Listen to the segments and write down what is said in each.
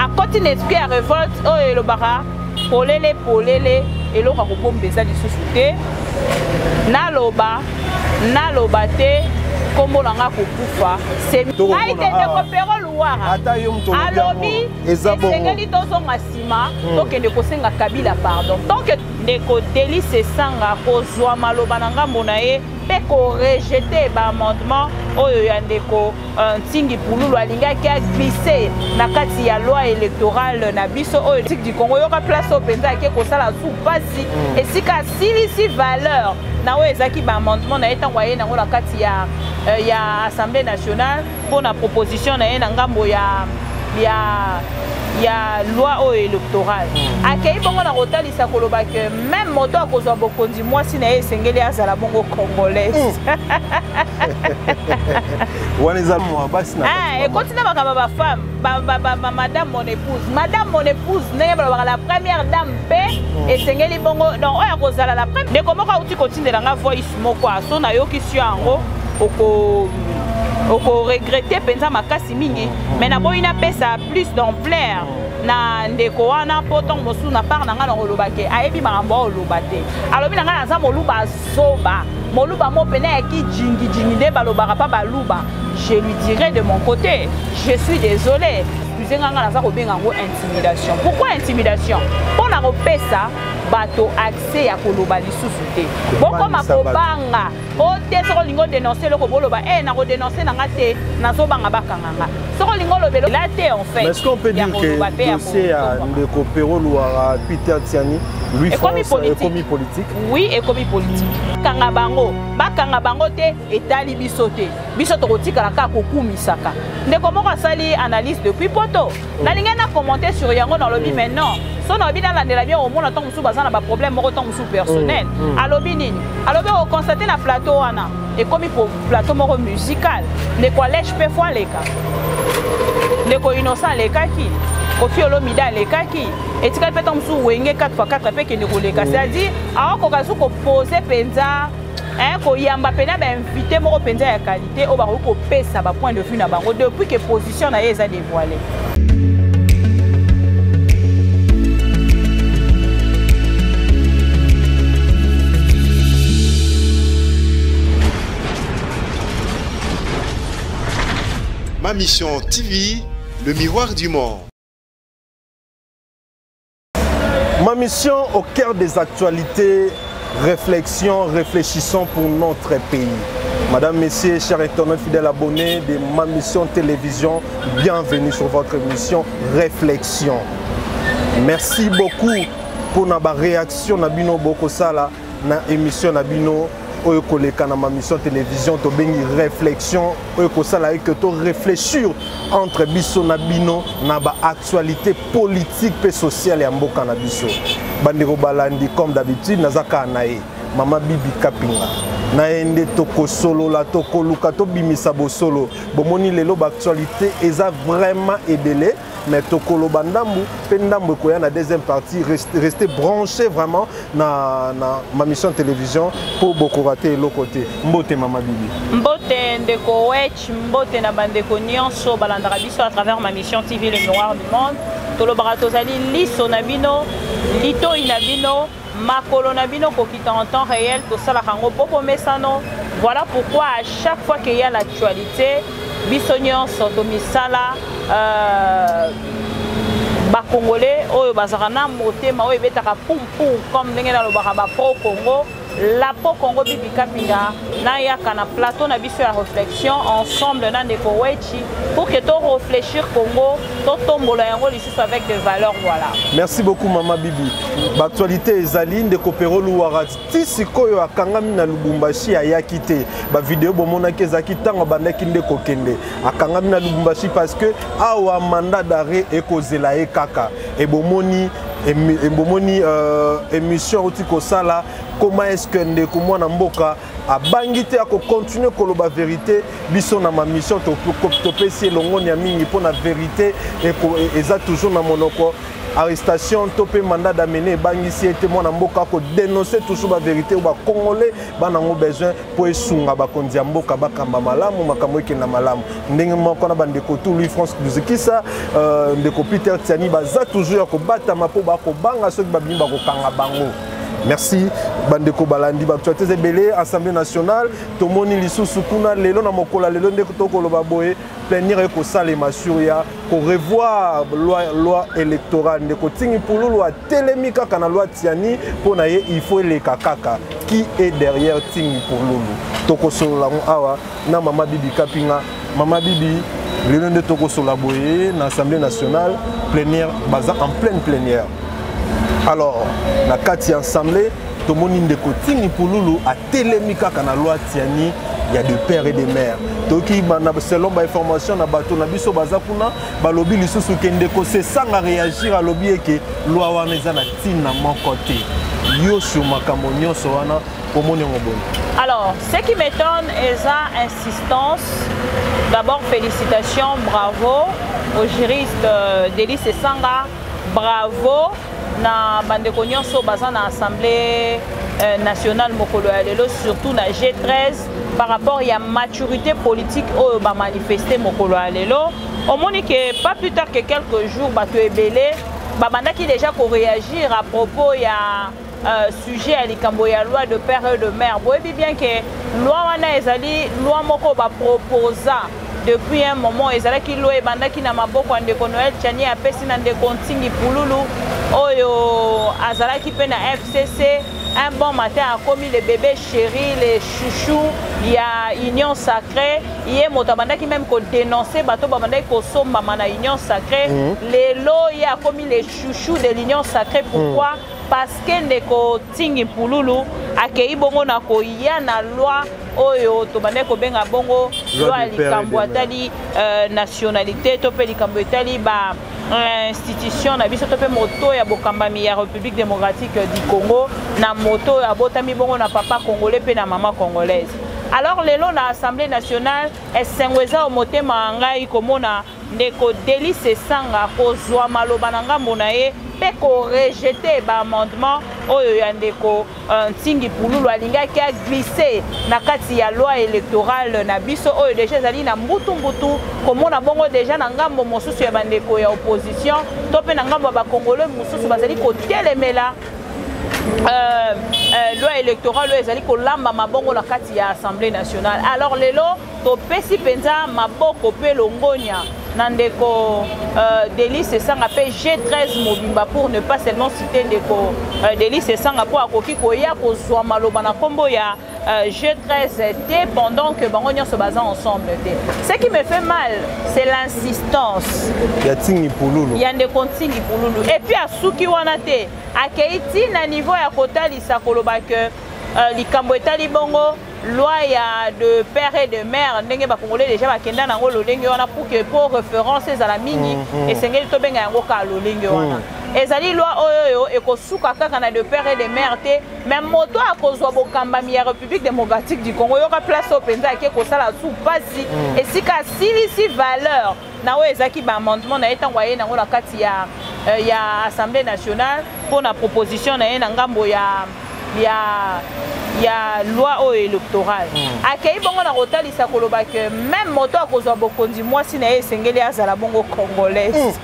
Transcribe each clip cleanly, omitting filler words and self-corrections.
akoti na esprit ya révolte oyo elobaka polele polele eloko akobombeza lisusu te naloba te kombo nanga kokufa ngai te ndeko pero luwara alobi esengeli tozonga nsima tokende kosenga kabila pardon donc ndeko Delice Esanga kozwa maloba na ngambo na ye mpe korejete baamendement oyo ya ndeko Ntingi Pululu alingaki aglisse na kati ya loi électorale na biso oyo du Congo yoka place oyo mpenza ake kosala su pasi esika asilisi valeur na oyo ezalaki baamendement na ye ntango aye nango na kati ya Assemblée nationale mpona proposition na ye na ngambo ya loi oyo électorale akei bongo na kotalisa koloba ke même moto akozwa bokonzi mwasi na ye esengeli azala bongo congolaise ekoti na makambo bafemme madame mon épouse ndenge balobaka la première dame mpe esengeli bongo donc oyo akozala la première ndeko moko auti kotindelanga voice moko aso nayokisi yango oko-regrette penza makasi mingi mais naboyi napesa plus d'ampleur na ndeko wana mpo ntongo mosusu na part na ngai na koloba ke ayebi makambo oyo oloba te alobi na ngai naza moluba azoba moluba mo pene yaki jingi nde balobaka pa baluba je lui dirai de mon côté je suis désolé excusez-nga nga naza kobenga yango intimidation pourquoi intimidation mpo na kopesa bato accès ya koloba lisusu te bokoma kobanga ote soko lingo dénoncer loko boloba na kodénoncer nanga te nazobanga bakanganga soko lingo lobelo la te en fait. Mais est-ce qu'on peut dire que le dossier à Ndeko Pero Luara Peter Tiani lui France économie politique? Oui, économie politique. Kanga bango te etali biso te biso tokotikala kaka kokumisaka ndeko moko asali analyse depuis poto nalingi na commenter sur yango na lobi maintenant so na bina landela bien au monde ntango mosusu baza na baproblème moko ntango mosusu personnel alobi nini alobi okonstate na plateau wana ekomi plateau moko musical ndeko alèche mpe fo aleka ndeko innocent alekaki Kofi Olomide alekaki etikali mpe ntango mosusu wenge 4x4 mpe kende koleka c'est-à-dire aokoka su kopose mpenza koyamba pena bainvité moko mpenza ya qualité oyo bakoki kopesa bapoint de vue na bango depuis que position na ye eza dévoilé. Ma mission TV, le miroir du monde. Ma mission au cœur des actualités, réfléchissons pour notre pays. Madame, Messieurs, chers internautes fidèles abonnés de Ma Mission Télévision, bienvenue sur votre émission Réflexion. Merci beaucoup pour la réaction na bino boko sala na émission na bino oyo koleka na Ma Mission Télévision to bengi réflexion oyo kosala que to réfléchir entre biso na bino na ba actualité politique et sociale ya mboka na biso bandeko balandi comme d'habitude nazaka nae Mama Bibi Kapinga naende toko solo la toko luka to bimisa bo solo bomoni lelo ba actualité eza vraiment ebele mais toko lo bandambu pendambu ko ya na deuxième partie rester branché vraiment na Ma Mission Télévision pour beaucoup rater l'autre côté. Mbote Mama Bibi. Mbote ndeko wech mbote na bandeko nyonso balandaka biso à travers Ma Mission TV le miroir du monde. Tolo barato zali liso na bino lito inabino makolo na bino kokita en temps réel to sala kango popo mesano. Voilà pourquoi à chaque fois qu'il y a l'actualité biso nyonso to misala ba congolais oyo bazaka na motema oyo betaka pum comme ndenge na lobaka ba pro Congo la po Congo Bibi Kapinga na yaka na plateau na biso ya réflexion ensemble na ndeko wechi pour que to réfléchir Congo to tombola yango lisusu avec des valeurs voilà. Merci beaucoup Mama Bibi. Actualité ezali ndeko Pero Luara tisikoyo akangami na Lubumbashi ayaki te ba vidéo bomona kezaki tanga bandaki ndeko kende akangami na Lubumbashi parce que awa mandat d'arrêt ekozela e kaka et bomoni émission otiko sala comment est-ce que ndeko mwana mboka abangité ako continuer koloba vérité biso na Ma Mission to pesi longo nya mingi pour na vérité et eza toujours na monoko arrestation topé mandat d'amener bangisi était mon mboka ko dénoncer toujours la vérité ou ba congolais banango besoin pour esunga ba kondia mboka bakamba malamu makambo ke na malamu ndenge moko na bande ko tout lui France Luzikisa ndeko Peter Tiani baza toujours ko batama po ba ko banga soki ba bimba ko kanga bango. Merci bandeko balandi baktualité ebele Assemblée nationale tomoni lisusu kuna lelo na mokola lelo ndeko tokoloba boye plénière ko salema sur ya ko revoir loi électorale ndeko tingi pululu a telemika kana loi tiani pona ye il faut les kakaka qui est derrière tingi pululu toko solo awa na mama bibi kapinga mama bibi lelo ndeko toko solo boye na Assemblée nationale plénière baza en pleine plénière. Alors, la Kati Assemblée, tout le monde est côté pour Loulou à Télémika, quand la loi Tiani, il y a des pères et des mères. Donc, selon l'information, on a vu sur Bazapuna, Balobi, les sous c'est sans réagir à lobby et que loi Wanezana Tina mon côté. Yo sur Makamonio Soana, au monde. Alors, ce qui m'étonne est sa insistance. D'abord, félicitations, bravo au juriste Delis Sanga, bravo. Na bandeko nyonso baza na Assemblée nationale mokolo ya lelo surtout na G13 par rapport à maturité politique au ba manifester mokolo ya lelo omoni que pas plus tard que quelques jours bato ebele ba bandaki déjà ko réagir à propos ya sujet à likambo ya loi de père et de mère boyebi bien que loi wana ezali loi moko ba proposa depuis un moment ezalaki loi ebandaki na maboko ya ndeko Noël Tiani apesi na ndeko Ntingi Pululu oyo azalaki pe na FCC un bon matin a commis les bébés chéris les chouchous il y a union sacrée yé moto bandaki même ko dénoncer bato bandaki ko somba mana union sacrée les lots il y a commis les chouchous de l'union sacrée pourquoi parce que ndeko Ntingi Pululu akei bongo na ko ya na loi oyo to bandeko benga bongo loi likambo atali nationalité to pe likambo etali ba institution na biso to pe moto ya bokambami ya République démocratique du Congo na moto ya botami bongo na papa congolais pe na maman congolaise. Alors lelo na Assemblée nationale esengweza o motema ngai komona ndeko Delis Sanga kozwa maloba na ngambo na ye pe ko rejeter ba amendement oyo ya ndeko Ntingi Pululu alingaki a glisser na kati ya loi électorale na biso oyo déjà zali na mbutu komona bongo déjà na ngambo mosusu ya bandeko ya opposition to pe na ngambo ba congolais mosusu bazali ko telemela loi électorale ezali ko lamba mabongo na kati ya Assemblée nationale. Alors lelo to pesi penza maboko pe longonia Nandeko Delis Sanga pe G13 Mobimba pour ne pas seulement citer Ndeko Delis Sanga pour akoki koya kozwa maloba na kombo ya G13 T pendant que bango se basent ensemble. Ce qui me fait mal, c'est l'insistance. Il y a Tingi Pululu. Il y a Ndeko Ntingi Pululu. Et puis à Suki Wanate, à Keiti na niveau ya kota lisakoloba que likambo etali bongo loi ya de père et de mère ndenge ba congolais déjà bakenda nango lolenge wana pour que pour référence ezala mingi esengeli to benga yango ka lolenge wana ezali loi oyo ekosuka kaka na de père et de mère te même moto akozwa bokambami ya République démocratique du Congo yoka place au penza ke kosala sous pasi esika silisi valeur na oyo ezaki ba amendement na etango ye nango na kati ya Assemblée nationale pour na proposition na ye na ngambo ya loi électorale. Akei bongo na kotalisa koloba que même moto akozwa bokonzi mwasi na esengeli azala bongo congolaise.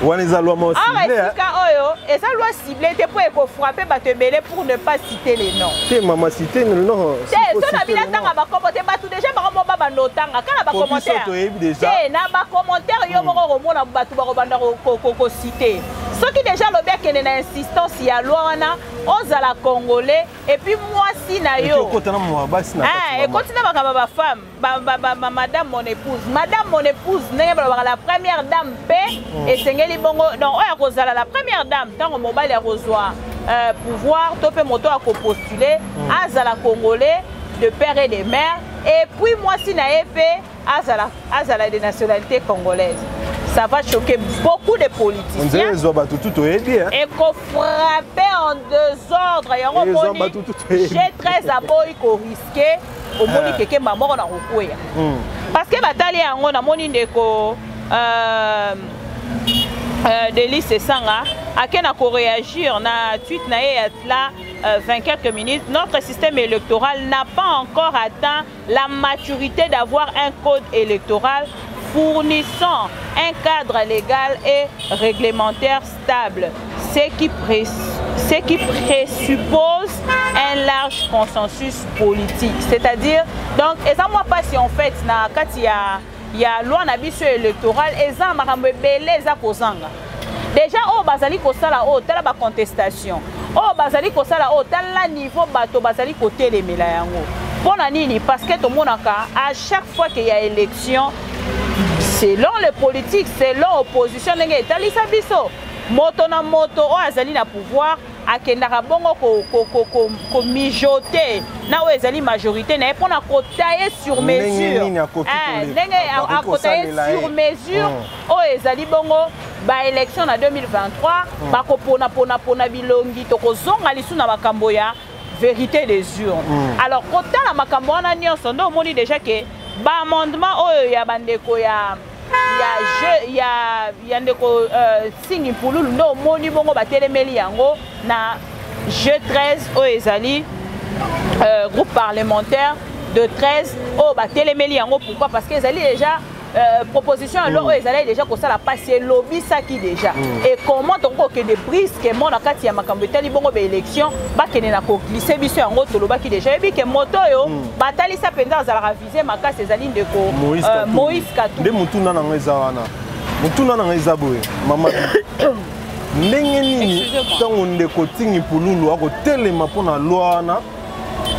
Wana eza loi mo ciblée. Oyo, eza loi ciblée te pour eko frapper bato ebele pour ne pas citer les noms. Te mama citer le nom. Te na bila tanga ba commenter bato déjà ba mo ba ndotanga kana ba commentaire. Te na ba commentaire yo moko romona bato ba robanda ko citer. Ce qui déjà l'objet qui est insistance il y a loi ozala congolais et puis moi si na yo et continue ma femme madame mon épouse n'est pas la première dame paix et sengeli bongo donc oya kozala la première dame tant mobile ya reçoit pouvoir topé moto à postuler azala congolais de père et de mère et puis moi si na épée azala des nationalités congolaises. Ça va choquer beaucoup de politiciens. Et qu'on frappe en désordre. J'ai très aboyi qu'on risquait au moni keke mort na rokoya. Parce que batali yango na moni ndeko Delis Sanga a réagir na tweet na là 20 quelques minutes. Notre système électoral n'a pas encore atteint la maturité d'avoir un code électoral fournissant un cadre légal et réglementaire stable, ce qui présuppose un large consensus politique. C'est-à-dire, donc, et ça moi pas si en fait na katia il y a loi nabiso électorale et ça makambo belé za kozanga. Déjà au bazali kosala o tala ba contestation. O bazali kosala o tala niveau bato bazali côté les yango. Pona nini parce que tout le monde à chaque fois qu'il y a élection selon les politiques, selon l'opposition, moto na moto o azali na pouvoir akendaka bongo ko mijoter na o ezali majorité na pona ko tailler sur mesure a ko tailler sur mesure o ezali bongo ba élection na 2023 ba ko pona bilongi to ko zonga lisu na makambo ya vérité des urnes. Alors kota na makambo na nyonso ndo moni déjà que ba amendement oyo ya bandeko ya ndeko singi pululu ndo moni bongo batelemeli yango na G13 o ezali groupe parlementaire de 13 o batelemeli yango. Pourquoi? Parce que ezali déjà proposition alors ezali déjà ko sala passer lobby ça qui déjà et comment donc que de brisquement na kati ya makambo etali bongo ba élection ba kene na ko glisser biso yango to loba ki déjà ebi ke moto yo batali sa penza za raviser makasi ezali ndeko Moïse Katumbi de mutuna na ngeza wana mutuna na ngeza boye mama ndenge nini tango ndeko tingi pululu ako telema pona loi wana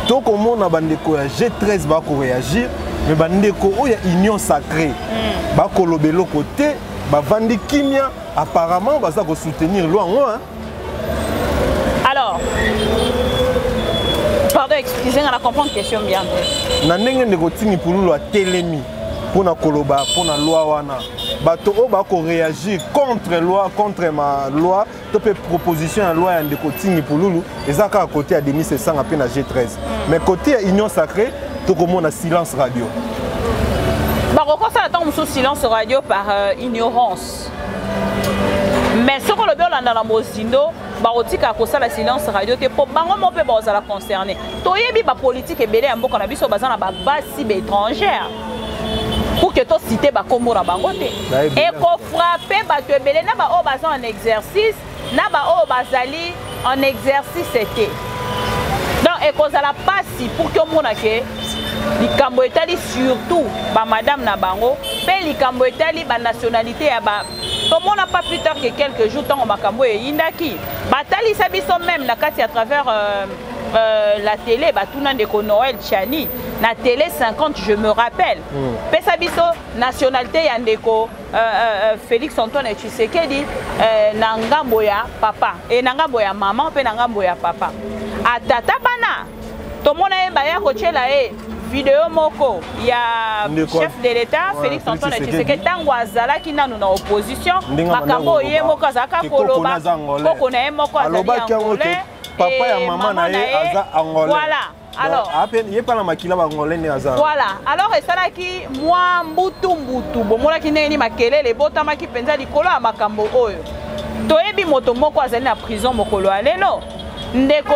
to komona bandeko ya G13 ba ko réagir. Mais bandeko oya union sacrée bako lobelo côté ba vandi kimia apparemment baza ko soutenir loi hein? Alors pardon excusez on a comprendre question bien na ndenge ndeko tingi pululu a telemi pona koloba pona loi wana bato o bako réagir contre loi contre ma loi to pe proposition à loi ya ndeko tingi pululu ezaka à côté à Denis Sanga pe na G13 mais côté union sacrée tout comme on a silence radio. Pourquoi ça attend sous silence radio par ignorance? Mais ce qu'on le veut dans la Mosindo, barotika ko sala silence radio te po bango mo pe bazala concerné. Toyebi ba politique ebele ya mboka na biso bazana ba basi be étrangère. Pour que to citer ba kombo na bango te. Et ko frapper ba to ebele na ba o bazan en exercice, na ba o bazali en exercice c'était. Donc, et qu'on a la passe pour que mon ake, likambo etali surtout ba madame Nabango, pe likambo etali ba nationalité ya ba. Comme on n'a pas plus tard que quelques jours tant makambo e indaki. Batali sabiso même na kati à travers la télé, ba tuna ndeko Noël Chani, na télé 50 je me rappelle. Pe sabiso nationalité ya ndeko Félix Antoine Tshisekedi na ngambo ya papa et na ngambo ya maman pe na ngambo ya papa. Atata bana tomona yeba ya kochela vidéo moko ya chef de l'état Félix Antoine Tshisekedi tango azalaki nanu na opposition makambo ye moko azaka koloba koko na ye moko azalaki angolais papa ya maman na ye aza angolais. Voilà. Alors, voilà. Alors, et ça là qui moi mbutu bomola ki neni makelele botama ki penza likolo ya makambo oyo. Toyebi moto moko azali na prison mokolo alelo. Ndeko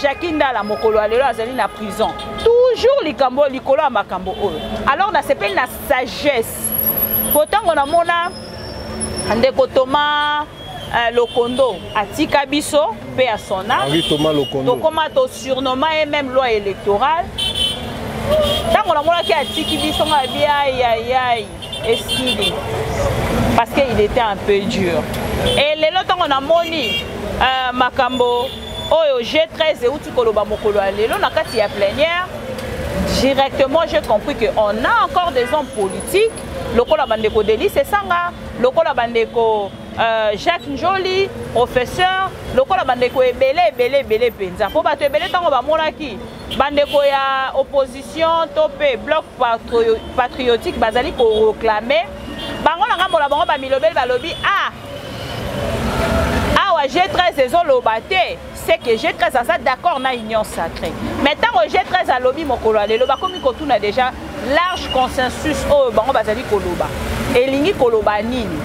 Jakinda la mokolo alelo azali na prison. Toujours likambo likolo ya makambo oyo. Alors na s'appelle na sagesse. Pourtant on a mona ndeko Thomas Lokondo atika biso pe à son âge. Henri Thomas Lokondo. Donc comment to surnommé et même loi électorale. Tant on a mona qui atiki biso ngabia aïe esquili. Parce qu'il était un peu dur. Et les lots on a moni makambo oyo G13 et outi koloba mokolo alelo na kati ya plénière. Directement j'ai compris que on a encore des hommes politiques. Lokola bandeko Delis Sanga, lokola bandeko Jacques Njoli, professeur, lokola bandeko ebele penza. Po bato ebele tango ba monaki bandeko ya opposition topé bloc patriotique bazali ko réclamer. Bango na ngambo la bango ba milobel ba lobi wa G13 ezolobate, c'est que G13 a ça d'accord na union sacrée. Maintenant G13 a lobby mokolo alelo ba komi ko tuna déjà large consensus o bango bazali koloba. Elingi koloba nini?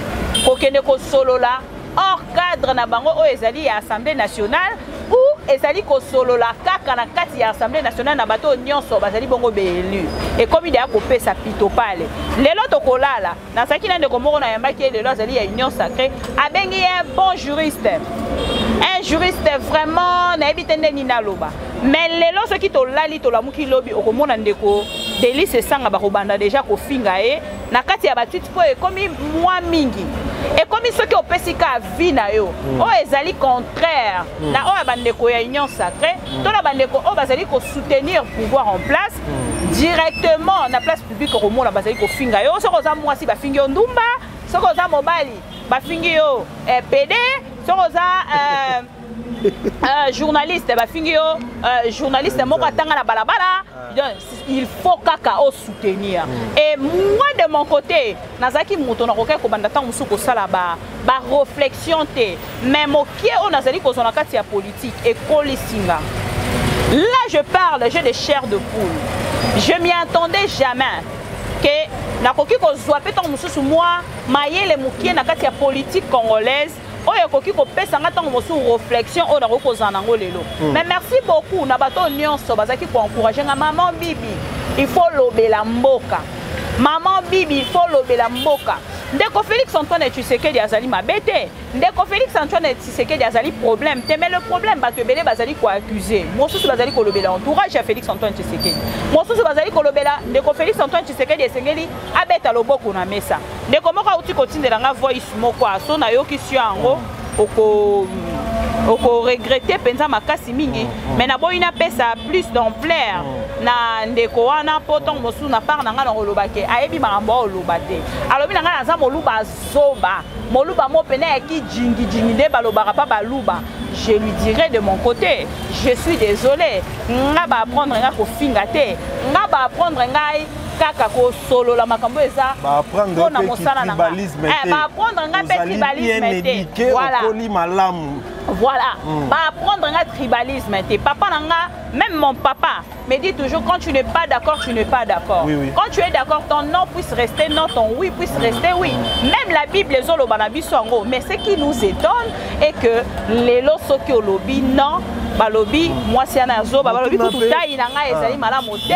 kokende ko solola hors cadre na bango o ezali ya Assemblée nationale ou ezali ko solola kaka na kati ya Assemblée nationale na bato nyonso bazali bongo bélu et comme il y a coupé sa pito pale lelo tokolala na saki na ndeko moko na yambaki lelo azali ya union sacrée abengi un bon juriste vraiment na ebitende ni naloba mais lelo ce qui to lali to lamuki lobi okomona ndeko Délice sanga ba kobanda déjà ko finga e na kati ya batwiti po e komi mwa mingi et comme ce qui opesika vina yo o ezali contraire na o bandeko ya union sacrée to la bandeko o bazali ko soutenir pouvoir en place directement na place publique au monde bazali ko finga yo soko za mwasi ba fingi yo ndumba soko za mobali ba fingi yo PD soko za journaliste ba fingi yo journaliste moko atanga na balabala il faut kaka au soutenir et moi de mon côté nazaki muto na kokai ko banda tango musuko sala ba réflexion te mais mokie on nazali ko zona kati ya politique et kolisinga là je parle j'ai des chairs de poule je m'y attendais jamais que na koki ko zwa pe tango mususu moi mayele mokie na kati ya politique congolaise oyo koki ko pesa nga tango mosu réflexion o na ko zana ngo lelo mais merci beaucoup na bato nyonso bazaki ko encourager nga maman Bibi il faut lobela mboka maman Bibi il faut lobela mboka ndeko Félix Antoine Tshisekedi azali mabete ndeko Félix Antoine Tshisekedi azali problème te mais le problème bato belé bazali ko accuser mosusu bazali ko lobela entourage ya Félix Antoine Tshisekedi mosusu bazali ko lobela ndeko Félix Antoine Tshisekedi esengeli abeta loboko na mesa ndeko moko uti kotindela nga voice moko aso na yoki si yango oko regretter penza makasi mingi mais na boyina pesa plus d'ampleur na ndeko wana potong mosu na part na nga na olobake ayebi makambo olobate alobi na nga naza moluba zoba moluba mo pena ya ki jingi jingi de balobaka pa baluba je lui dirai de mon côté je suis désolé nga ba apprendre nga ko finga te nga ba apprendre ngai kaka ko solo la makambo eza ba apprendre na mosala na ba apprendre nga pe tribalisme te voilà ba apprendre nga tribalisme te papa nanga même mon papa me dit toujours quand tu n'es pas d'accord tu n'es pas d'accord quand tu es d'accord ton non puisse rester non ton oui puisse rester oui même la Bible les oloba na biso ngo mais ce qui nous étonne est que les losoki olobi non balobi moi c'est na zo balobi tout taille na nga ezali malamu te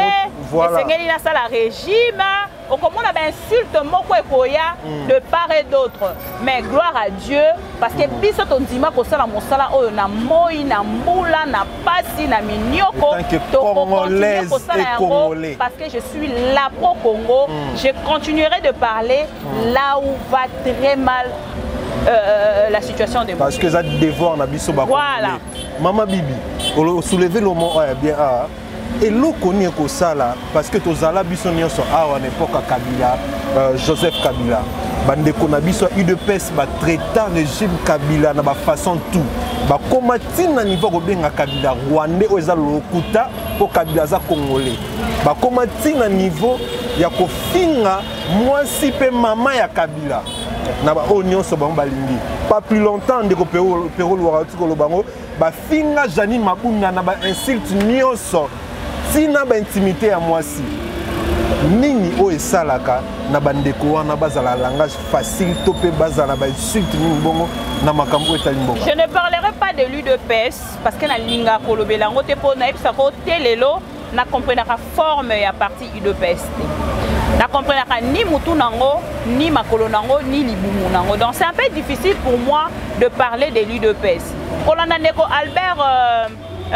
esengeli na sala régime okomona ba insulte moko ekoya de part et d'autre mais gloire à Dieu parce que biso tondima ko sala mosala oyo na moi na mbula na pasi na minyoko to congolais et congolais parce que je suis là pro Congo je continuerai de parler là où va très mal la situation des parce que ça dévore na biso ba voilà Maman Bibi soulever le mot bien et l'eau connaît que ça là parce que tozala biso nyonso à l'époque Kabila Joseph Kabila bande kona biso UDPS ba traitant régime Kabila na ba façon tout ba komati na niveau ko benga Kabila Rwandais oza lokuta po Kabila za congolais ba komati na niveau ya ko finga mwasi pe mama ya Kabila na ba onion so ba balingi pas plus longtemps ndeko Pero Lwarati ko lobango ba finga Janine Mabunda na ba insulte nyonso tina ba intimité ya mwasi nini o esalaka na bandeko wana bazala langage facile to pe bazala ba insulte ni mbongo na makambo etali mboka. Je ne parlerai pas de l'UDPS parce que na linga ko lobela ngote po na epsa ko telelo na comprendra forme ya parti UDPS. Na comprendra ni mutu nango ni makolo nango ni libumu nango. Donc c'est un peu difficile pour moi de parler de l'UDPS. Kolanda ndeko Albert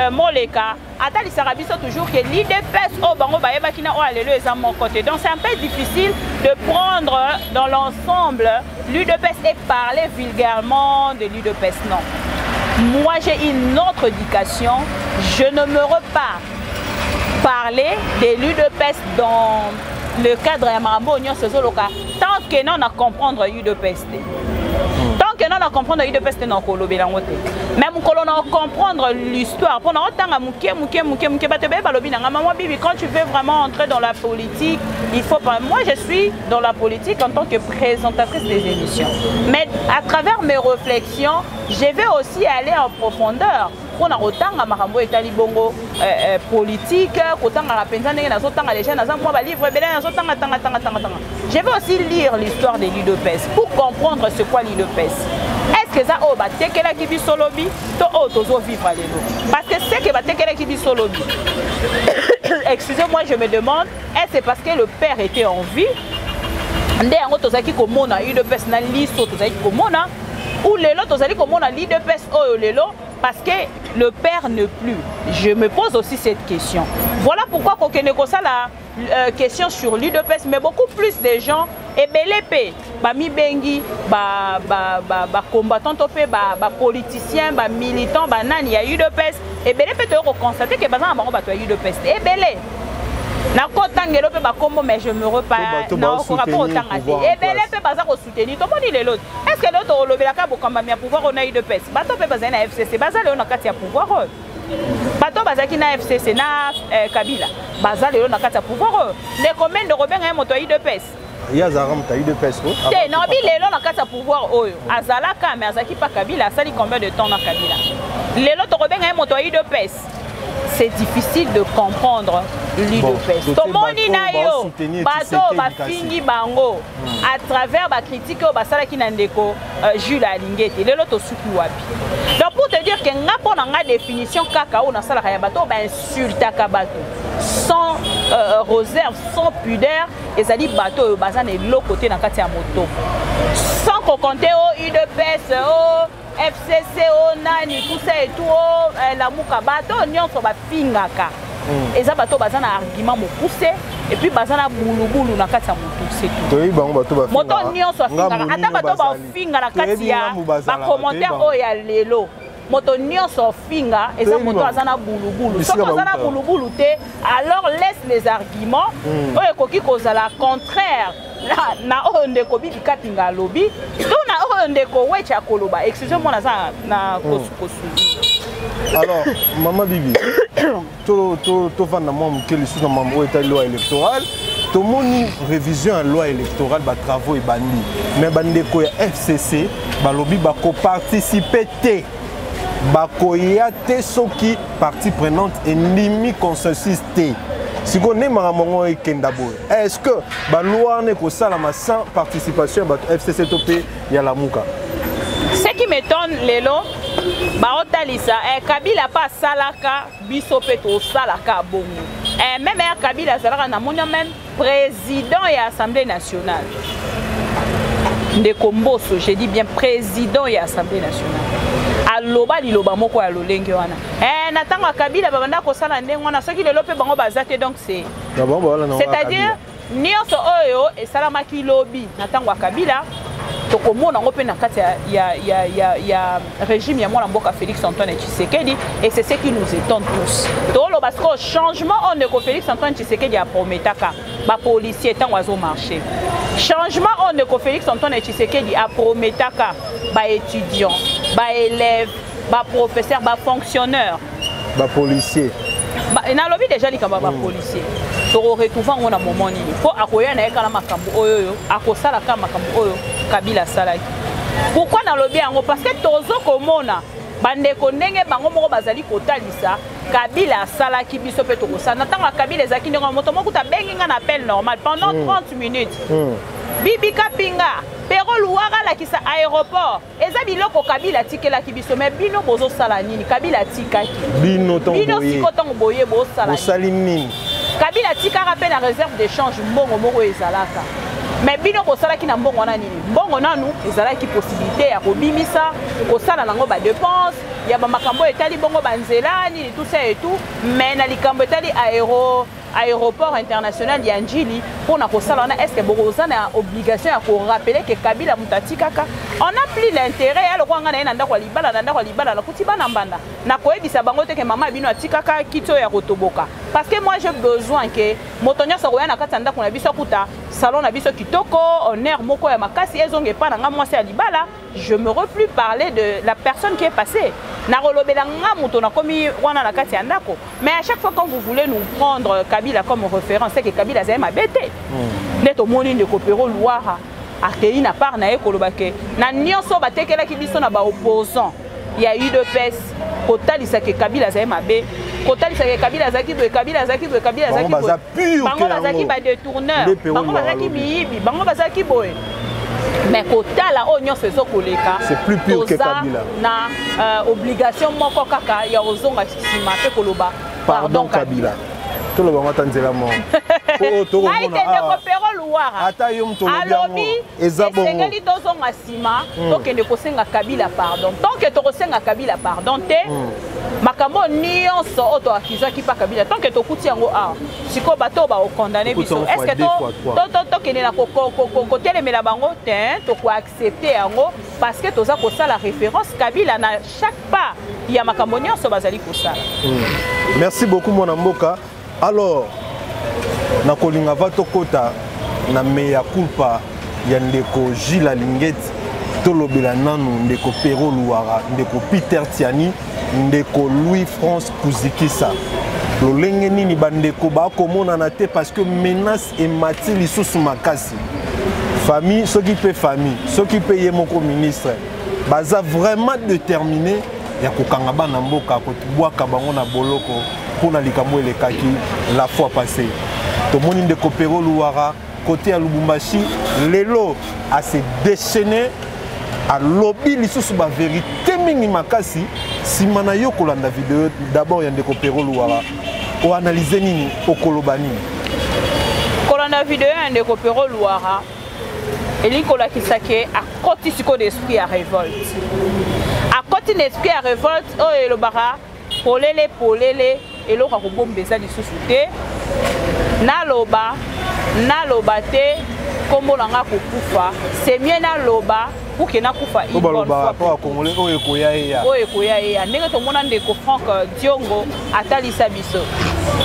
Moleka atali sarabiso toujours que l'UDPS au bango bayeba kina o alelo eza mon côté. Donc c'est un peu difficile de prendre dans l'ensemble l'UDPS et parler vulgairement de l'UDPS. Non. Moi j'ai une autre éducation, je ne me repars parler de l'UDPS dans le cadre de Marambo Union Sezoloka tant que non à comprendre l'UDPS. Tant que non à comprendre l'UDPS non kolobela ngote. Même qu'on a comprendre l'histoire pour nous tant à muke batebe balobi na maman Bibi quand tu veux vraiment entrer dans la politique, il faut pas moi je suis dans la politique en tant que présentatrice des émissions. Mais à travers mes réflexions, je vais aussi aller en profondeur pour kotanga makambo etali bongo politique kotanga rapenza ndenge nazotanga déjà naza moi ba livre belé nazotanga tanga. Je vais aussi lire l'histoire de l'UDPS pour comprendre ce quoi l'UDPS. Est-ce que ça oh ba tekela ki biso lobi to oh tozo vivre lelo parce que c'est que ba tekela ki biso lobi. Excusez-moi, je me demande, est-ce parce que le père était en vie? Ndé yango tozaki komona UDPS na liso tozaki komona ou lelo tozali komona l'UDPS oyo lelo parce que le père ne plus. Je me pose aussi cette question. Voilà pourquoi kokene ko ça la question sur l'UDPS mais beaucoup plus de gens et belépé ba mi bengi ba combattant topé ba politicien ba militant ba nani ya UDPS et belépé to ko constater que bazan bango ba to UDPS et belé na kotangelo pe ba kombo mais je me repars na ko rapport tangate et belépé bazan ko soutenir to moni les autres est-ce que l'autre o lobela ka bokamba mi pouvoir on a UDPS bato pe bazan na FCC bazan le na kati ya pouvoir bato bazaki na FCC na Kabila bazan le na kati ya pouvoir les combien de Robin a moto UDPS Yazaram ta UDPS ko te non bi lelo na kati ya pouvoir oyo azalaka mais azaki pa Kabila asali combien de temps na Kabila lelo to Robin a moto UDPS c'est difficile de comprendre l'UDPS. Tout le monde na yo bato ba fingi bango à travers ba critique au basala ki nandeko Jules Alingete lelo to suki wapi. Donc pour te dire que nga pona nga définition kaka o na sala ya bato ba insulta ka bato sans réserve, sans pudeur et ça dit bato bazan et l'autre côté na kati ya moto. Sans compter au UDPS au FCC au nani tout ça et tout la muka bato nyonso ba fingaka. Et ça bato bazana argument mo pousser et puis bazana boulou na kati ya moto c'est tout. Toi bango bato ba finga. Moto nyonso fingaka ata bato ba finga na kati ya ba commentaire o ya lelo. Moto nyonso finga et ça moto azana boulou. Soki azana boulou te alors laisse les arguments o ekoki kozala contraire. Na ondeko bibi kapinga lobi to na ondeko wecha koloba excusez-moi na kosu. Alors maman bibi to vanda moi mukeli sous na mambo eta loi électorale to moni révision à loi électorale ba travaux et bandi mais bandeko ya FCC ba lobi ba ko participer te ba ko ya te soki partie prenante et nimi consensus te. Si on est maman est-ce que la loi n'est que ça sans participation de FCC Topé y a la mouka? Ce qui m'étonne lelo baotalisa Kabila pas salaka bisopeto salaka bongo même Kabila salaka na monia même président et assemblée nationale de Komboso, je dis bien président et assemblée nationale. Aloba liloba moko ya lolenge wana natanga Kabila babanda ko sala ndenge wana soki lelo pe bango bazate donc c'est-à-dire nyonso oyo esalamaki lobi natanga Kabila tokomona ngo pe na kati ya régime ya mwana mboka Félix Antoine Tshisekedi et c'est ce qui nous étonne tous tolo parce que changement on de Félix Antoine Tshisekedi a prometaka ba policier tant oiseau marché changement on de Félix Antoine Tshisekedi a prometaka ba étudiant ba élève ba professeur ba fonctionnaire ba policier na lobby déjà li kamba ba policier to retrouver on a moment nini faut akoya na ekala makambo oyo akosala ka makambo oyo Kabila salaki pourquoi na lobby yango parce que tozo komona bandeko ndenge bango moko bazali kotalisa Kabila salaki biso pe tokosa natanga Kabila ezaki ndenge moto moko ta bengi nga na appel normal pendant 30 minutes Bibi Kapinga pero luwaka la kisa aéroport eza biloko Kabila tikela kibiso mais bino bozo sala nini Kabila tikaki bino sikotongo boye bo sala nini Kabila tikaka pe na réserve d'échange mbongo moko ezalaka mais bino ko sala ki na mbongo na nini mbongo nanu ezalaki possibilité ya kobimisa ko sala nango ba dépense ya ba makambo etali bongo banzela nini tout ça et tout mais na likambo etali aéroport international ya Njili pour na kosala na est-ce que bokoza na obligation ya ko rappeler que Kabila mutati kaka on a plus l'intérêt ya lokwa ngana na ndako libala na kutiba na mbanda na koyebisa bango te que mama bino atikaka kito ya kotoboka parce que moi j'ai besoin que motonya sokoya na kata ndako na biso kuta salon na biso kitoko on air moko ya makasi ezonge pa na nga mwasi ya libala je me reflue parler de la personne qui est passée na rolobela nga muto na komi wana na kati ya ndako mais à chaque fois quand vous voulez nous prendre Kabila comme référence c'est que Kabila zema bête neto moni de kopero Loire akei na part na ekolobake na nyonso batekela ki biso na ba opposant il y a eu de pes kotalisa ke Kabila azali mabe kotalisa ke Kabila azaki boye Kabila azaki boye Kabila azaki boye bango bazaki ba détourneur bango bazaki biyibi bango bazaki boye mais kotala o nyonso ezokoleka c'est plus pur que Kabila na obligation moko kaka ya ozonga sima pe koloba pardon Kabila tout le monde entendela mo to ata yo mto alobi esengeli tozonga sima tokende kosenga Kabila pardon tant que tokosenga Kabila pardon te makambo nyonso oto akizaki pa Kabila tant que tokuti yango a siko bato ba condamner biso est-ce que tokende na kotelemela bango te toko accepter yango parce que toza kosala référence Kabila na chaque pas ya makambo nyonso bazali kosala. Merci beaucoup mon mboka. Alors, na kolinga vato kota na meya culpa ya ndeko Gilles Alingeti tolobela nanu ndeko Pero Luara ndeko Peter Tiani ndeko Louis France Kuzikisa lolenge nini bandeko ba komona na te parce que menace et mati lisusu makasi famille ceux qui paient famille ceux qui payent mon ministre baza vraiment déterminé ya kokanga bana mboka ko bwaka bango na boloko pour la likambo elekaki la fois passée. Tout le monde de Pero Luara côté à Lubumbashi, lelo a se déchaîné à lobby lisusu ba vérité mingi makasi si manayo kolanda vidéo d'abord yande Pero Luara o analyser nini okolobani kolanda vidéo yande Pero Luara elikola kisake a koti siko d'esprit à révolte a koti d'esprit à révolte o elobara polele eloko kobombeza lisusu te naloba te kombo nanga kokufa c'est mieux naloba pour que nakufa une bonne fois pour congolais oyo ekoya ya ndenge tomona ndeko Franck Diongo atalisa biso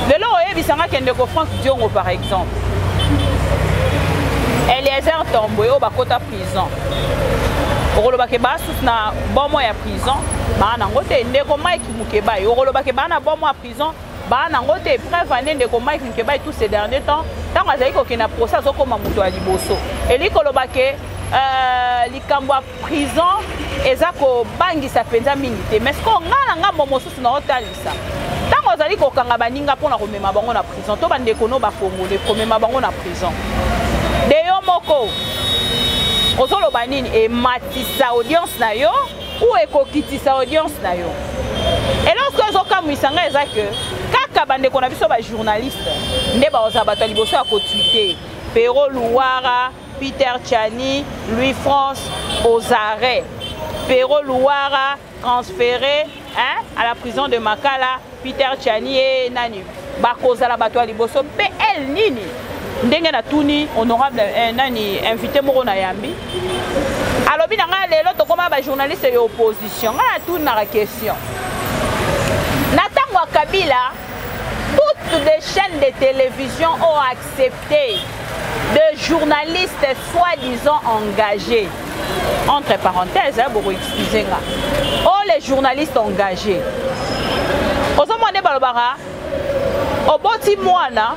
lelo oyebisanga ke ndeko Franck Diongo par exemple Eliezer Tomboyo oyo bakota prison okoloba ke basus na bomo ya prison bana ngote ndeko Mike Mukeba okoloba ke bana bomo ya prison bana ngote preuve ndeko Mike Mukeba tous ces derniers temps tant azali ko kena procès okoma muto ya liboso elikoloba ke likambo ya prison eza ko bangisa penza mingi te mais ko ngala ngambo mosusu na otalisa tant azali ko kanga baninga pona ko mema bango na prison to bandeko no ba Congolais ko mema bango na prison de yo moko ozolo banini e matisa audience na yo ou ekokitisa audience na yo et lorsque ozoka muisanga eza que kaka bandeko na biso ba journaliste nde ba oza bato liboso ya ko tweeter Pero Luara Peter Tiani Louis France aux arrêts Pero Luara transféré à la prison de Makala Peter Tiani et nani bakozala bato liboso pe el nini ndenge na tuni honorable nani invité moko na yambi alobi nanga lelo tokoma ba journaliste de opposition nga tuni na question na tango Kabila toutes les chaînes de télévision ont accepté de journalistes soi-disant engagés entre parenthèses beaucoup excusez-moi oh les journalistes engagés ozomone balobara oboti mwana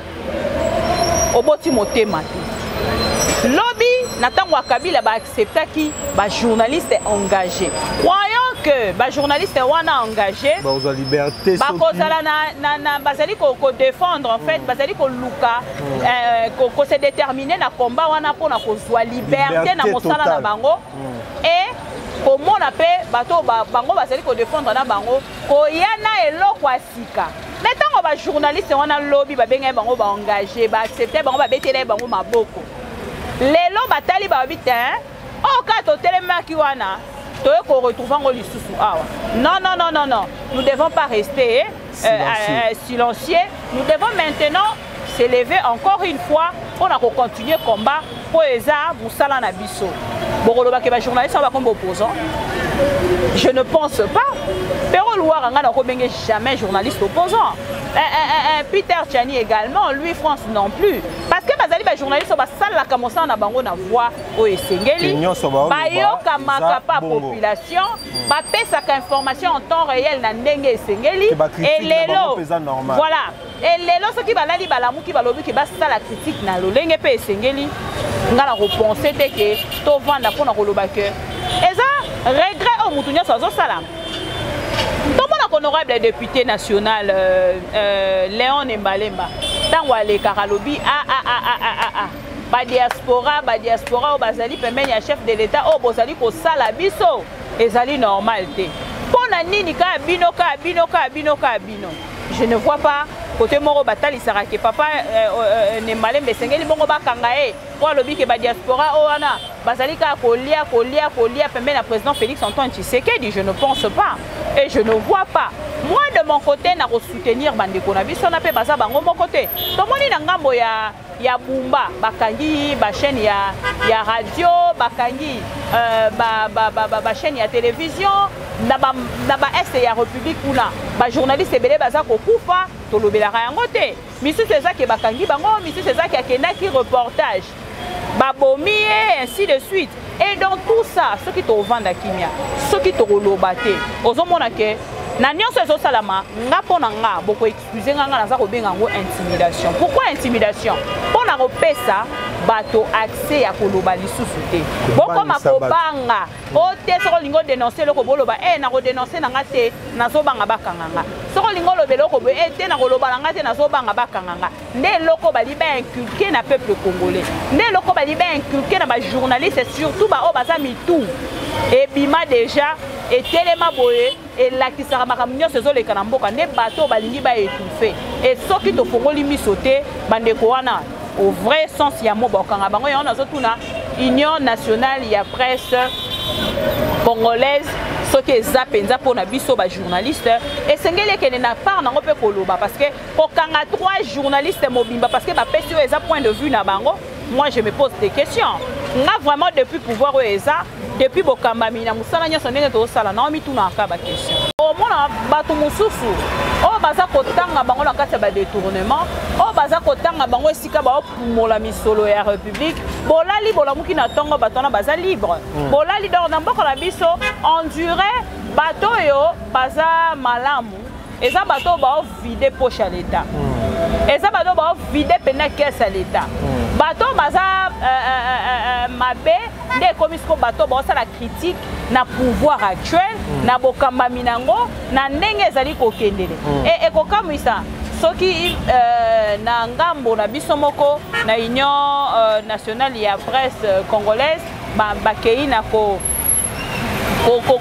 oboti motema te lobby na tango Kabila ba acceptaki ba journaliste engagé croyant que ba journaliste wana engagé ba oza liberté ba kozala na bazali ko défendre en fait bazali ko luka ko se déterminer na combat wana pona ko zwa liberté na mosala na bango et komona pe bato bango bazali ko défendre na bango ko yana eloko asika mais tant ba journaliste wana lobby ba benga bango ba engagé ba accepter bango ba betela bango maboko lelo batali ba bite o ka to telemaki wana to ko retrouver ngo lisusu awa non nous devons pas rester silencieux nous devons maintenant s'élever encore une fois pour continuer combat pour eza musala na biso bokoloba ke ba journaliste ba kombo opposant je ne pense pas Pero Luara nga na ko benge jamais journaliste opposant Peter Tiani également Louis France non plus parce que bazali ba journaliste ba sala kamosa na bango na voix o esengeli ba yoka makapa population ba pesa ka information en temps réel na ndenge esengeli et lelo voilà et lelo ce qui balali balamu ki balobi ki ba sala critique na lolenge pe esengeli nga na repenser te que to vanda pona koloba que eza regret o mutu nyonso azosala tomona ko honorable député national Léon Mbalemba tango ale karalobi ba diaspora o bazali pembeni ya chef de l'état o bozali ko sala biso ezali normal te pona nini ka bino je ne vois pas côté moro batali sarake papa Nembalembe sengeli bongo bakanga pour lobi ke ba diaspora o wana bazali ka kolia pembeni na président Félix Antoine Tshisekedi. Je ne pense pas et je ne vois pas. Moi de mon côté na ko soutenir bandeko na biso na pe baza bango mon côté to moni na ngambo ya Bumba bakangi ba chaîne ya radio bakangi ba chaîne ya télévision na ba est ya République kuna ba journaliste belé baza ko kufa to lobelaka yango te misu c'est ke bakangi bango misu c'est ke akendaki reportage babomi et ainsi de suite. Et dans tout ça ce qui te vanda kimia ce qui te relobate ozomona ke na nyonso ezosalama nga pona nga boko excuse nga naza kobenga ngo intimidation. Pourquoi intimidation? Pona kopesa bato accès ya koloba lisusu te boko makobanga o te soko lingo dénoncer loko boloba na ko dénoncer na nga te nazobanga bakanga nga soko lingo lobelo ko te na koloba na nga te nazobanga bakanga nga nde loko bali ba inculquer na peuple congolais nde loko bali ba inculquer na ba journalistes surtout ba o baza mitu et bima déjà et telema boye et la qui sera makamnyo sezo le kanamboka ne bato balingi ba étouffé et soki to fongoli misoté bandeko wana au vrai sens ya mo bokanga bango yona zotuna Union nationale ya presse congolaise soki eza penza pona biso ba journaliste et sengeli kene na part nango pe koloba parce que kokanga 3 journalistes mobimba parce que ba pesi eza point de vue na bango. Moi je me pose des questions nga vraiment depuis pouvoir eza depuis bokamba mina musala nyonso ndenge to sala na mi tuna ka ba question o mona bato mususu o baza kotanga bango na kati ya ba détournement o baza kotanga bango esika ba opumola misolo ya République bolali bolamuki na tongo bato na baza libre bolali donc na mboko na biso endurer bato yo baza malamu eza bato ba vide poche à l'état eza bato ba vide pena caisse à l'état bato baza mabe nde komisko bato ba la critique na pouvoir actuel na bokamba minango na ndenge ezali kokendele et kokamwisa soki na ngambo na biso moko na Union nationale ya presse congolaise bakei na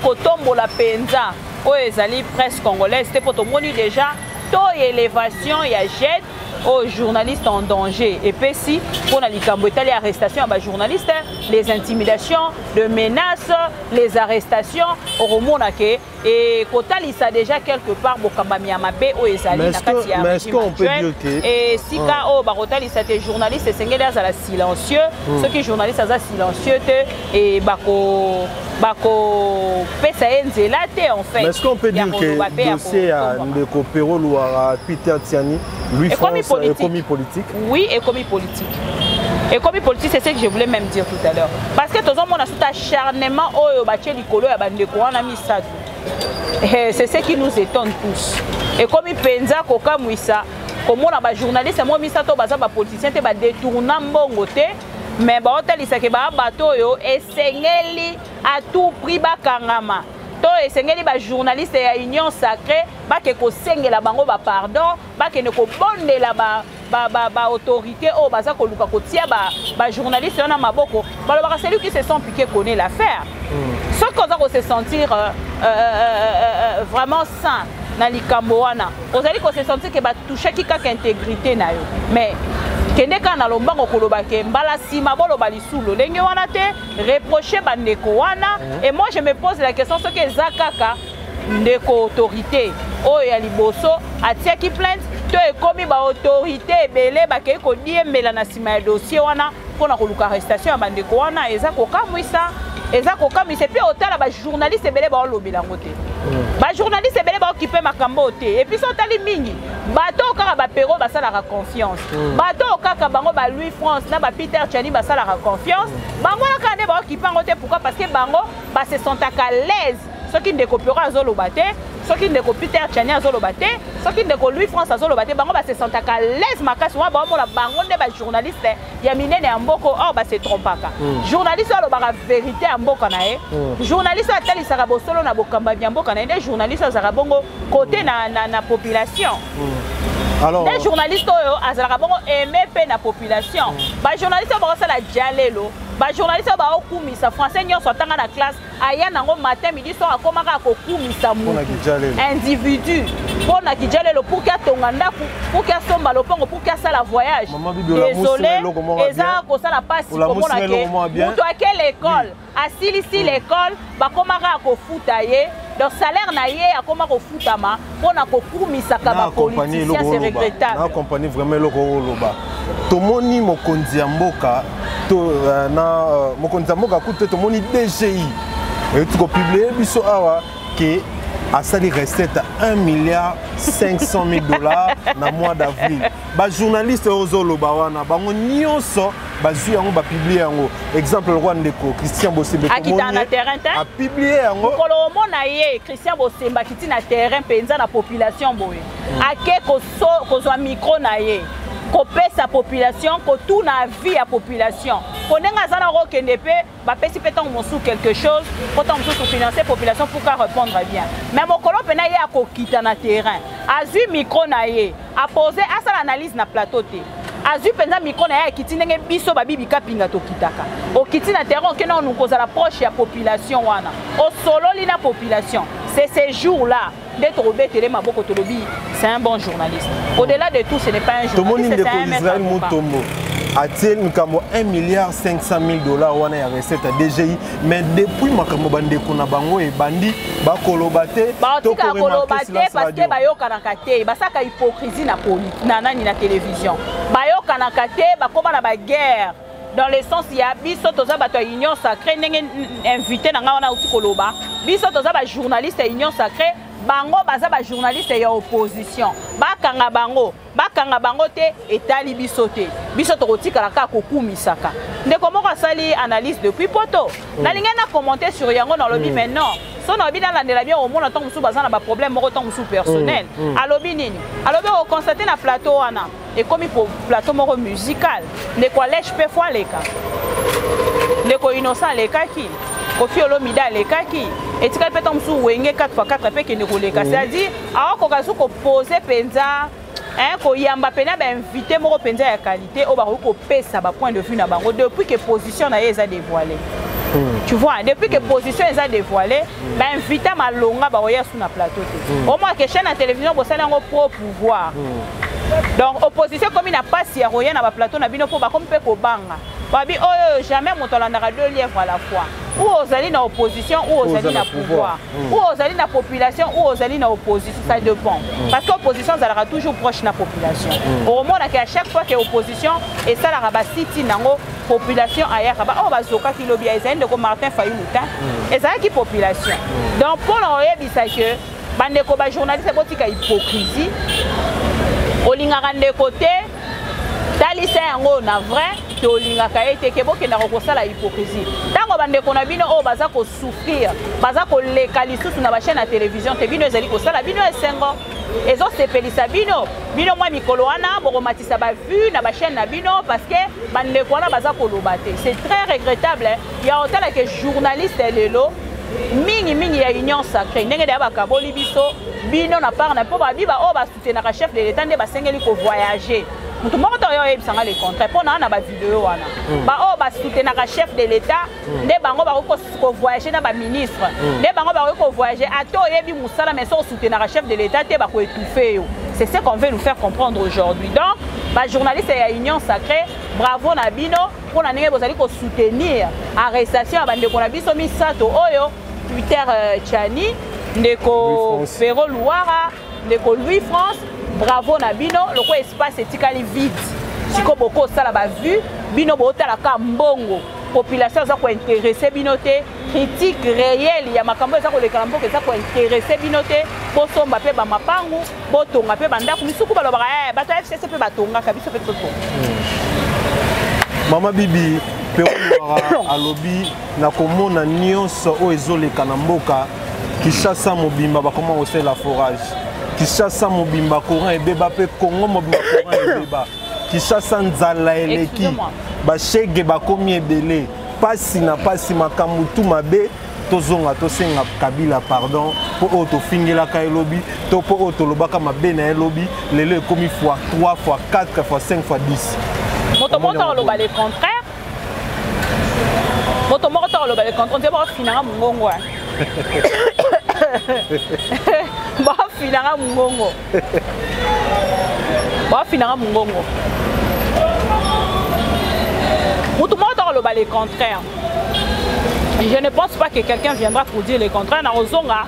kotombola penza oyo ezali presse congolaise te po tomoni déjà to élévation ya jet aux journalistes en danger et puis si pour la les arrestations à journalistes, les intimidations, les menaces, les arrestations au Romonake et Kotali ça déjà quelque part Bokambami Amabe ou Ezali mais est-ce qu'on peut dire que et si ka o Barotali ça des journalistes c'est à la silencieux ceux qui journalistes ça silencieux et bako pesa enzela en fait. Mais est-ce qu'on peut dire que le dossier de Kopero Louara Peter Tiani lui France est commis politique? Oui, est commis politique. Et commis politique, c'est ce que je voulais même dire tout à l'heure. Parce que tout le monde a tout acharnement au bâti l'icolo et à bandeko on a mis ça. C'est ce qui nous étonne tous. Et commis penza koka mouissa, comme on a ba journaliste, moi mis ça to baza ba politicien te ba détournant mbongote. Mais ba hôtel ça ke ba bato yo esengeli à tout prix ba kangama. To esengeli ba journaliste ya union sacrée ba ke ko sengela bango ba pardon ba ke ne ko bondela ba autorité o baza ko luka ko tia ba journaliste na maboko ba le celui qui se sent piqué connaît l'affaire. Sauf qu'on va se sentir vraiment sain na likambo wana. Ozali ko se sentir que ba toucher ki kaka intégrité na yo. Mais kende kana lombango koloba ke mbala sima bolo balisulo lenge wana te reprocher bandeko wana et moi je me pose la question ce que zakaka ndeko autorité o ya liboso atiaki plainte to ekomi ba autorité ebele bakei ko diembela na sima ya dossier wana pona koluka arrestation ya bandeko wana eza kokamwisa et puis otala ba journaliste ebele ba lobela ngote ba journaliste ebele ba occupé makambo te et puis sotali mingi bato kaka ba pero basalaka confiance bato kaka bango ba Louis France na ba Peter Tiani basalaka confiance bango na kande ba occupé ngote pourquoi parce que bango ba se sentent à l'aise soki ndeko Piora azoloba te, soki ndeko Peter Tchani azoloba te, soki ndeko Louis France azoloba te, bango ba se sentaka à l'aise makasi wa ba mona bango nde ba journaliste ya minene ya mboko or ba se trompaka. Journaliste alobaka vérité ya mboka na ye. Journaliste atalisaka bosolo na bokamba ya mboka na ye, nde journaliste azaka bongo côté na population. Alors, les journalistes azalaka bongo aimé pe na population. Ba journaliste ba sala dialelo, ba journaliste ba okumisa français nyonso tanga na classe aya nango matin midi soir akomaka ko kumisa mu individu pona kijalelo pour que tonga ndaku pour que somba lopongo pour que ça la voyage. Désolé, eza ko sala passe komona ke muto à l'école asili si l'école ba komaka ko futaye. Donc salaire na ye akoma ko futama pona ko kumisa ka ba politicien c'est regrettable. Na compagnie vraiment loko loba. Tomoni mokonzi ya mboka to na mokonzi ya mboka kuto tomoni DGI. Et tu ko publier biso awa que a sali recette à $1,500,000 na mois d'avril. Ba journaliste ozoloba wana bango nyonso bazu yango ba publier yango. Exemple roi ndeko Christian Bosemba a publié yango. Kolo mona ye Christian Bosemba kiti na terrain penza na population boye. Ake ko zo micro na ye. Copé sa population, que tout na vie à population. Konenga zana rokende pe, ba pesi peton monsou quelque chose, poton monsou financer population pour qu'à répondre bien. Mais mon colo pena ye a kokita na terrain. Azu micro na ye, a posé à sa analyse na plateau te. Azu penza micro na ye kiti ndenge biso ba bibi kapinga to kitaka. O kiti na terrain que non nous cause la proche ya population wana. O solo li na population. C'est ces jours-là d'être au BTL Maboko Tolobi, c'est un bon journaliste. Au-delà de tout, ce n'est pas un journaliste, c'est un Israël Mutombo. A-t-il $1,500,000 wana ya recette à DGI, mais depuis makambo bande kuna bango e bandi ba kolobate to kolobate parce que bayoka na kate basaka hypocrisie na politique na nani na télévision bayoka na kate bakoma na ba guerre. Dans le sens, il y a biso toza bato union sacrée ndenge invité na ngana uti koloba biso toza ba journaliste union sacrée bango baza ba journaliste ya opposition bakanga bango te etali biso te biso tokotikala ka kokumisaka ndeko moko asali analyse depuis poto nalinga na commenter sur yango na lobi mais non son obi dans la bien au monde tant musu baza na ba problème moko tant musu personnel alobi nini alobi o constater na plateau wana et comme pour plateau moko musical ndeko lèche pe fois leka ndeko innocent leka ki Kofi Olomida lekaki et tu peux tomber sur wenge 4x4 pe ke nekoleka c'est-à-dire a ko kazu ko poser penza ko yamba pena ba invité moko penza ya qualité o ba ko pesa ba point de vue na bango depuis que position na yeza dévoilé. Tu vois, depuis que position est dévoilée, ben invité malonga ba oya sur na plateau. Au moins que chaîne à télévision bo sala ngo pro pouvoir. Donc opposition comme il n'a pas si roya na ba plateau na bino po ba comme pe ko banga. Babi oh jamais motolandaka deux lièvres à la fois. Ou aux alliés dans opposition ou aux alliés dans pouvoir. Ou aux alliés dans population ou aux alliés dans opposition, ça dépend. Parce que l'opposition ça sera toujours proche de la population. Au moins à chaque fois qu'il y a opposition et ça la rabasiti nango population ailleurs oh bazoka ki lobby ezali de Martin Fayuluta et ça qui population. Donc pour l'oreille ça que bandeko ba journaliste botika hypocrisie. Olingaka de côté talisa yango na vrai tolingaka ete ke boke na kokosa la hypocrisie. Tango bandeko na bino o baza ko souffrir, baza ko leka lisusu na ba chaîne à télévision te bino ezali ko sala bino esengo. Ezo sepelisa bino mwa mikolo wana boromatisa ba vue na ba chaîne na bino parce que bandeko wana baza ko lobate. C'est très regrettable. Ya otala ke journaliste lelo mingi ya union sacrée ndenge da bakaboli biso bino na part na po ba biba o ba soutenir ka chef de l'état nde ba sengeli ko voyager. Tout le monde a eu les contrats pour na ba vidéo wana ba o ba soutenir ka chef de l'état nde bango ba ko voyager na ba ministre nde bango ba ko voyager ato yebi musala mais sans soutenir ka chef de l'état te ba ko étouffer. C'est ce qu'on veut nous faire comprendre aujourd'hui. Donc ba journaliste ya union sacrée bravo na bino pour na ndenge bozali ko soutenir arrestation ba ndeko na biso misato oyo Peter Tchani ndeko Ferro Louara ndeko Louis France. Bravo na bino, le quoi espace etikali vide. Siko boko sala ba vue, bino botala ka mbongo. Population za ko intéresser bino te, critique réelle ya makambo za ko lekala mboko za ko intéresser bino te, bo somba pe ba mapangu, bo tonga pe banda ku misuku baloba bato FCC pe batonga ka biso pe toto. Mama Bibi pe alobi na komona nyonso o ezoleka na mboka Kinshasa mobimba ba comment on la forage. Kinshasa mobimba courant et beba pe Congo mobimba courant et beba. Kinshasa nzala eleki. Ba chege ba komi ebele. Pasi na pasi makambu tout mabe. Tozonga tosenga Kabila pardon pour auto fingela ka elobi to pour auto lobaka mabe na elobi lelo ekomi fois 3 fois 4 fois 5 fois 10. Moto moto loba le contraire. Moto moto loba le contraire. On dit ba finanga mungongo. Ba finanga mungongo. Ba finanga mungongo. Moto moto loba le contraire. Je ne pense pas que quelqu'un viendra pour dire le contraire. Dans Ozonga,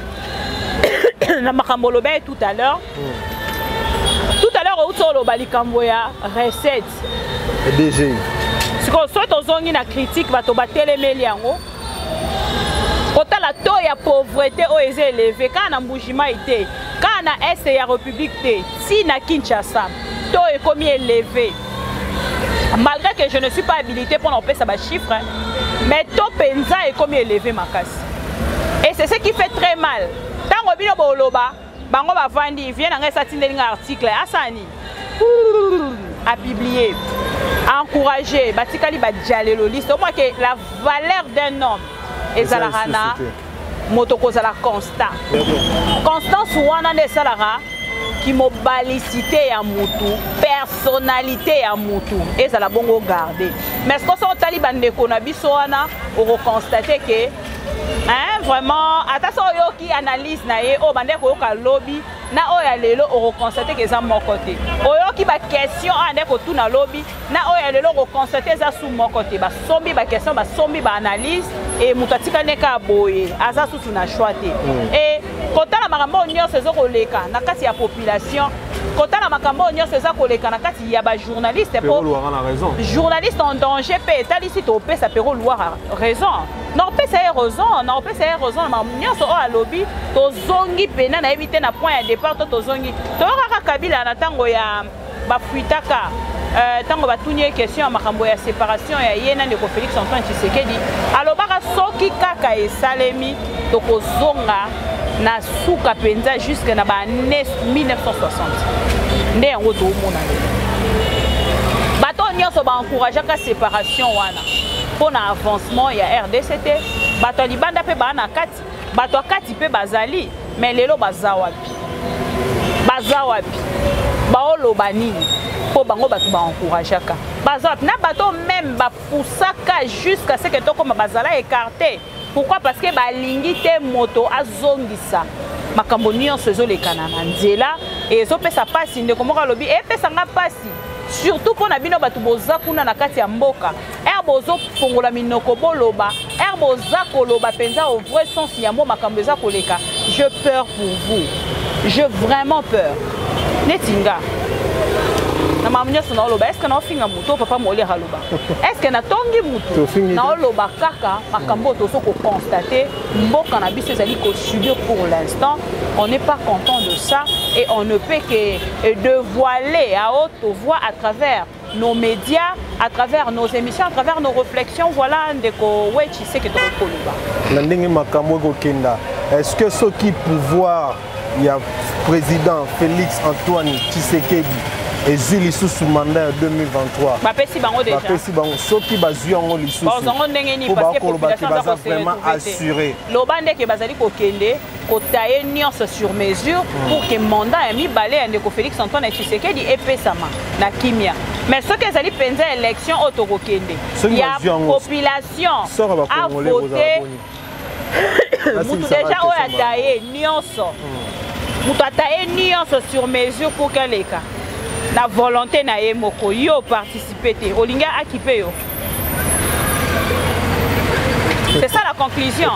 na makambolobe tout à l'heure. Tout à l'heure, au solo balikamboya recette. DG. Si on souhaite ozongi na critique, bato batele meliango. Kota la to ya pauvreté o eze élevé quand na Mbujima été, quand na est ya République té, si na Kinshasa, to est comme élevé. Malgré que je ne suis pas habilité pour en ça chiffre, mais to penza est comme élevé ma casse. Et c'est ce qui fait très mal. Tant que bino boloba, bango ba vandi vient dans un article asani à publier, à encourager, batikali ba dialelo liste au moins que la valeur d'un homme est zalarana motoko zala constant. Constance wana ne salara qui mobilicité ya mutu, personnalité ya mutu et ça la bongo garder. Mais ce qu'on sont taliban de konabiso wana, on constater que hein, vraiment attention yo qui analyse na ye o bande ko ka lobby na o ya lelo on constater que ça mon côté. Oyo qui ba question ande ko tout na lobby na o ya lelo on constater ça sous mon côté. Ba sombi ba question ba sombi ba analyse et mutatika ne ka boye aza sous na choité. Et kota na makambo nyonso ezo koleka na kati ya population kota na makambo nyonso ezo koleka na kati ya ba journaliste pour raison. Journaliste en danger pe talisi to pe ça peut loir raison. Non pe c'est raison, non pe c'est raison na nyonso o alobi to zongi pena na éviter na point ya départ to zongi. To kaka Kabila na tango ya ba fuitaka tango batunye question ya makambo ya séparation ya yena ndeko Félix Antoine Tshisekedi alobaka soki kaka esalemi to kozonga na suka penza jusque na ba 1960 nde yango to mona bato nyonso ba encourager ka séparation wana pour na avancement ya RDCT bato libanda pe ba na kati bato akati pe bazali mais lelo bazawapi baoloba nini po bango bato ba encourager ka bazawapi na bato même ba poussaka jusqu'à ce que to comme bazala écarté. Pourquoi? Parce que balingi te moto azongisa makambo nyonso ezolekana na nzela et ezopesa pasi ndeko moko alobi epesanga pasi surtout pour na bino bato boza kuna na kati ya mboka bozo pongola minoko boloba boza koloba penza au vrai sens ya mo makambo eza koleka. Je peur pour vous, j'ai vraiment peur netinga na mamunyo sona oloba est-ce que na ofinga muto papa moli haloba est-ce que na tongi muto na oloba kaka makambo to soko constater mboka na biso ezali ko subir pour l'instant. On n'est pas content de ça et on ne peut que dévoiler à haute voix à travers nos médias, à travers nos émissions, à travers nos réflexions. Voilà ndeko wechi c'est que to koloba na ndenge makambo ko kenda. Est-ce que ce qui pouvoir il y a président Félix Antoine Tshisekedi et Zuli sous mandat 2023. Bapesi bango déjà. Bapesi bango soki bazui yango lisusu. Bazongo ndenge ni parce que population va vraiment assurer. Lobande ke bazali ko kende ko tailler nuance sur mesure pour que mandat mi balé ndeko Félix Antoine Tshisekedi epesama na kimia. Mais ce que zali penza élection auto kende. Il y a population a voté. Mutu déjà o a tailler nuance. Mutu a tailler nuance sur mesure pour que les cas. La volonté na ye moko yo participer te olinga akipe yo. C'est ça la conclusion.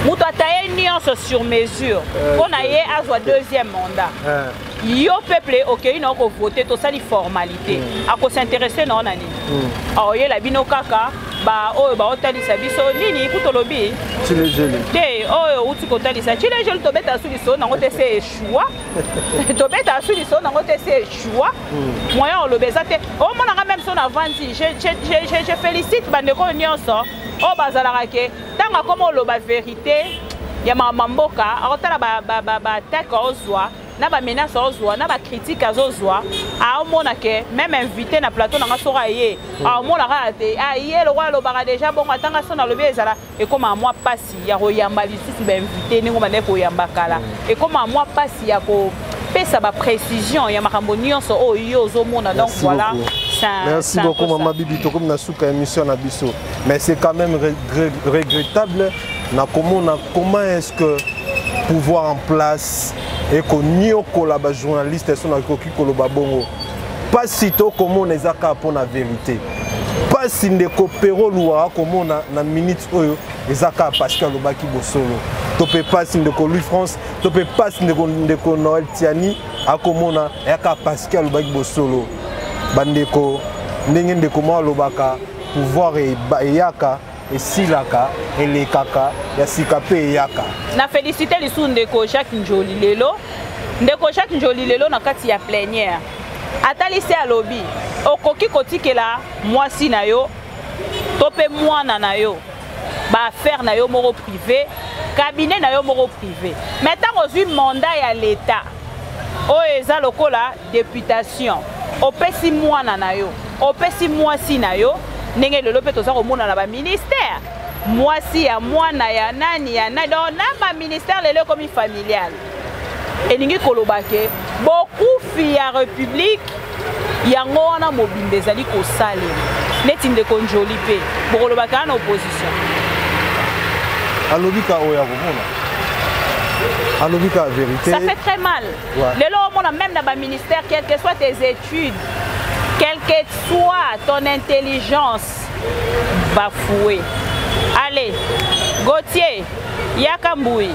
Mutu ataye nuance sur mesure. On a ye azwa deuxième mandat. Yo peuple OK ino ko voter to sali formalité. Ako s'intéresser na nani. Oye la bino kaka ba oyo ba otalisa biso nini kutolobi. Chile jeli. Te oyo uti ko talisa chile jeli to beta suli so na ngote se choix. To beta suli so na ngote se choix. Moyen o lobezate. O mona même son avanti. Je félicite bandeko nyonso. O bazalaka ke tanga comme o loba vérité. ya mamboka akotala ba attaque ozwa na ba menace ozwa na ba critique azozwa aomona ke même invité na plateau na ngasora ye aomona ka te ye le roi lo bara déjà bon atanga sona lobi ezala et comme moi pasi ya koyamba lisusu ba invité ningo bande koyamba kala et comme moi pasi ya ko pesa ba précision ya makambo nyonso oyo ozomona donc voilà. Merci beaucoup Maman Bibi to comme na suka émission na biso mais c'est quand même regrettable na comment est-ce que pouvoir en place et qu'on n'y a pas de journalistes sont qui koloba bongo pas si tôt comme on les a pour la vérité pas si de coopéro loa comme on a minute oyo les a Pascal Lobaki Bosolo to peut pas si de Louis France to peut pas si de Noël Tiani a comme on a Pascal Lobaki Bosolo bandeko ndenge de comment lobaka pouvoir et yaka et silaka et les kaka ya sikape yaka na féliciter les sous ndeko Jacques Njoli lelo na kati ya plénière atalisi a lobby okoki kotikela mwasi na yo tope mwana na yo ba affaire na yo moro privé cabinet na yo moro privé maintenant ozui mandat ya l'état o eza lokola députation opesi mwana na yo opesi mwasi na yo ndenge lelo pe toza komona na ba ministère mwasi ya mwana ya nani donc na ba ministère lelo comme familial elingi kolobake beaucoup ya république yango wana mobimbe ezali kosalela neti ndeko Njoli pe bokolobaka na opposition alobika oya komona alobika vérité ça fait très mal lelo omona même na ba ministère quelles que soient tes études quelle que soit ton intelligence bafouée. Allez, Gauthier, Yakamboui,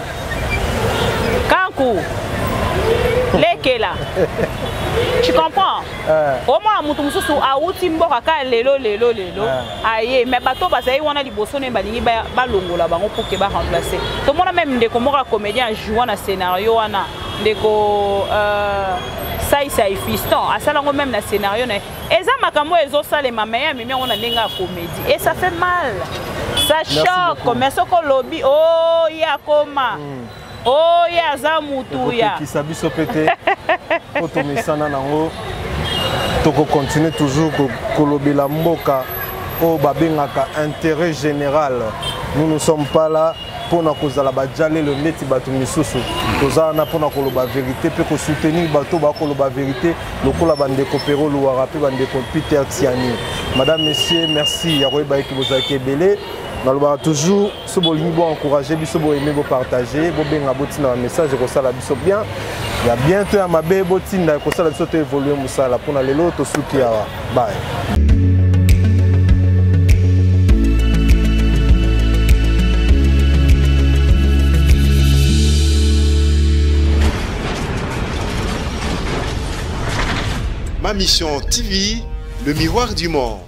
Kankou, Lekela. Tu comprends? Au moins, Moutoumsou a outimbo kaka lelo. Aïe, mais bateau basaï wana liboso ne balingi ba longo la bango pour que ba remplacer. Tout le monde même de comment un comédien jouant un scénario wana ndeko ça est fiston à ça même na scénario na eza makambo ezo salema meya mimi on a ndenga comédie et ça fait mal ça choque mais soko lobby oh ya koma oh ya za mutu ya qui sabiso pété poto misana nango toko continuer toujours kolobi la mboka o babengaka intérêt général nous sommes pas là pour na kozala bajale le neti bato misusu tozana pour na koloba vérité pe ko soutenir bato ba koloba vérité lokola bande kopero luara pe bande Peter Tiani. Madame messieurs merci ya koyeba ki bozaki ebele naloba toujours so bolingi bo encourager biso bo aimer bo partager bo benga botina message ko sala biso bien ya bientôt ya mabe botinda ko sala biso te évoluer musala pour na lelo to suki awa bye. Ma Mission TV, le miroir du monde.